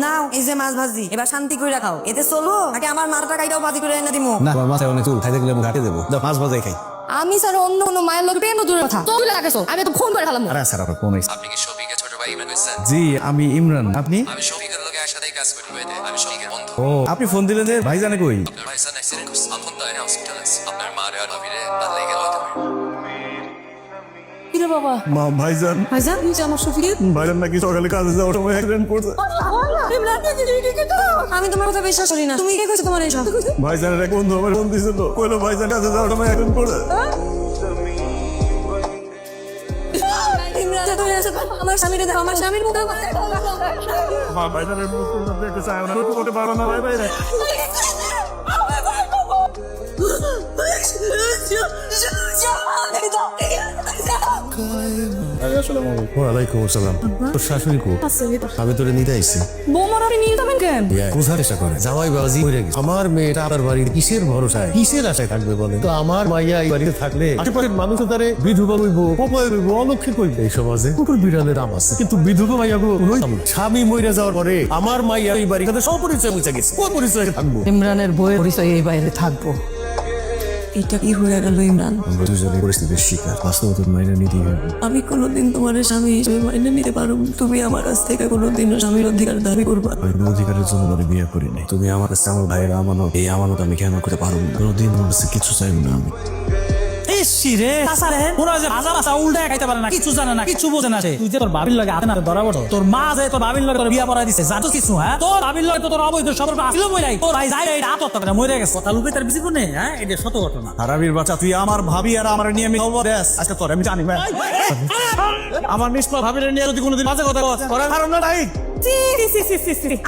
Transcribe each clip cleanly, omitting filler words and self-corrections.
নাও এই যে মাছ ভাজি, এবার শান্তি করে রাখাও। এতে চলবো নাকি আমার মাথাটা কাইটাও ভাজি করে এনে দিমু? না আমার মাথায় অনেক চুল, খাইতে গেলে ঘাটে দেবো, মাছ ভাজাই খাই। আমি স্যার অন্য কোনো মায়ের লোক পেয়ে দূরের কথা তুলে রাখেছো, আমি তো ফোন করে ফেলাম। আরে স্যার আপনার ফোন আইছে। আপনি কি শফিকের ছোট ভাই ইমরান হইছেন? জি আমি ইমরান, আপনি? আমি শফিকের লগে একসাথেই কাজ করি ভাইতে, আমি শফিকের বন্ধু। ও আপনি ফোন দিলেন যে ভাইজানে কই? আপনার ভাইজান অ্যাক্সিডেন্ট করছে, এখন তো এনে হসপিটাল আছে। আপনার মা আর ভাবিরে তার লেগে লইতে পারে। কিরে বাবা? মা ভাইজান, ভাইজান তুই জানো শফিক? ভাইজান নাকি সকালে কাজে যাওয়ার সময় অ্যাক্সিডেন্ট করছে। আমি তোমার কথা বিশ্বাস করি না। তুমি কে কইছো তোমার এইসব? ভাইজানের এক বন্ধু আমার ফোন দিছিল, কইলো ভাইজান কাজে যাওয়ার সময় অ্যাক্সিডেন্ট করছে। ইমরান, তুমি এসে আমার স্বামীরে দাও, আমার স্বামীর মুখে মা ভাইজানের মুখ দেখতে চায় না, একটু করতে পারো না ভাই ভাই। ওয়ালাইকুম আসসালাম। তোর শাশুড়ি কো? আমি তোরে নিতে আইছি। বৌমারে নিয়ে যাবেন কেন? বোঝার চেষ্টা করে জামাই বাবাজি হয়ে গেছে। আমার মেয়েটা আপনার বাড়ির কিসের ভরসায় কিসের আশায় থাকবে বলেন তো? আমার মাইয়া এই বাড়িতে থাকলে আশেপাশের মানুষ তারে বিধবা হইব, অপয় হইব, অলক্ষে কইবে। এই সমাজে কুকুর বিড়ালের দাম আছে, কিন্তু বিধবা মাইয়া গো স্বামী মইরা যাওয়ার পরে আমার মাইয়া এই বাড়ির সাথে সব পরিচয় মুছে গেছে। কোন পরিচয় থাকবো? ইমরানের বইয়ের পরিচয় এই বাইরে থাকবো। এটা কি হয়ে গেল ইমরান? আমরা দুজনে পরিস্থিতির শিকার, বাস্তবতা মাইনে নিতে হবে। আমি কোনোদিন তোমার স্বামী হিসেবে মাইনে নিতে পারবো না। তুমি আমার কাছ থেকে কোনোদিনও স্বামীর অধিকার দাবি করবা না। আমি অধিকারের জন্য তোরে বিয়ে করি নাই। তুমি আমার কাছে আমার ভাইয়ের আমানত, এই আমানত আমি কেন করতে পারবো না? কোনোদিন তোমার কাছে কিছু চাইবো না আমি। কিছু জানে না, কিছু বোঝে না। তুই যে তোর বাবির লগে হাতে না ধরা পড়ো, তোর মা যে তোর বাবির লগে তোর বিয়া পড়াই দিছে, জানো কিছু? হ্যাঁ, তোর বাবির লগে তো তোর অবৈধ সম্পর্ক ছিল বইলাই। তোর ভাই যাই এটা আত্মহত্যা করে মরে গেছে। কথা লুকে তার বেশি নেই। হ্যাঁ, এটা সত্য ঘটনা। হারামির বাচ্চা, তুই আমার ভাবি আর আমার নিয়ে আমি খবর দেস। আজকে তোর আমি জানি ভাই, আমার নিষ্পা ভাবির নিয়ে যদি কোনোদিন বাজে কথা কস করার কারণ না নাই।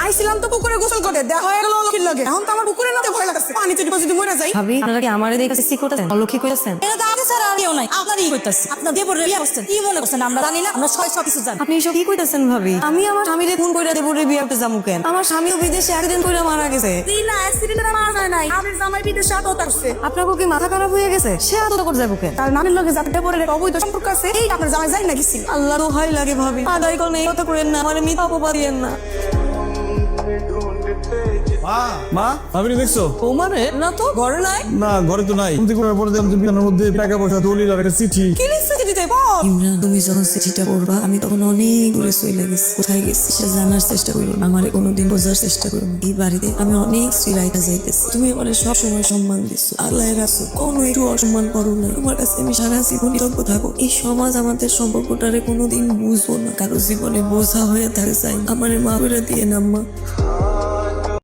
আইছিলাম তো পুকুরে গোসল করে, দেখা হয়ে গেল লক্ষ্মীর লগে। এখন তো আমার পুকুরে নাতে ভয় লাগছে, পানিতে যদি মরে যাই। ভাবি আপনারা কি আমারে দেখে সি করতেছেন, অলক্ষী কইতেছেন? এটা তো আমি ছাড়া আর কেউ নাই। আপনারই কইতাছি। আপনার দেবর বিয়া করছেন, কি মনে করছেন আমরা জানি না? আমরা সব কিছু জানি। আপনি এসব কি কইতেছেন ভাবি? আমি আমার স্বামীরে ফোন কইরা দেবরে বিয়া করতে যামু কেন? আমার স্বামীও বিদেশে অ্যাক্সিডেন্ট কইরা মারা গেছে। না, অ্যাক্সিডেন্টে মারা যায় নাই। আমার জামাই বিদেশে আত্মহত্যা করছে। আপনার কি মাথা খারাপ হয়ে গেছে? সে আত্মহত্যা করে যাবো কেন? তার নামের লগে যাতে দেবরের একটা অবৈধ সম্পর্ক আছে, এই আপনার জামাই যাই না গেছিল। আল্লাহর ভয় লাগে ভাবি। আদায় কোন এই কথা করেন না, আমার মিথ্যা অপবাদ দিয়েন না। মা ভাবি দেখছো? ও মানে না তো ঘরে নাই। না ঘরে তো নাই। তুমি করার পরে দেখলাম যে বিছানার মধ্যে টাকা পয়সা দলিল আর একটা চিঠি। কি লিখছে চিঠিতে বল? ইমরান, তুমি যখন চিঠিটা পড়বা আমি তখন অনেক দূরে চলে গেছি। কোথায় গেছি সে জানার চেষ্টা করবো, আমারে কোনোদিন বোঝার চেষ্টা করবো। এই বাড়িতে আমি অনেক চিরাইটা যাইতেছি। তুমি আমার সব সময় সম্মান দিচ্ছ, আল্লাহ রাখছো, কোনো একটু অসম্মান করো না। তোমার কাছে আমি সারা জীবন কৃতজ্ঞ থাকবো। এই সমাজ আমাদের সম্পর্কটারে কোনোদিন বুঝবো না, কারো জীবনে বোঝা হয়ে থাকে চাই। আমার মা করে দিয়ে না মা।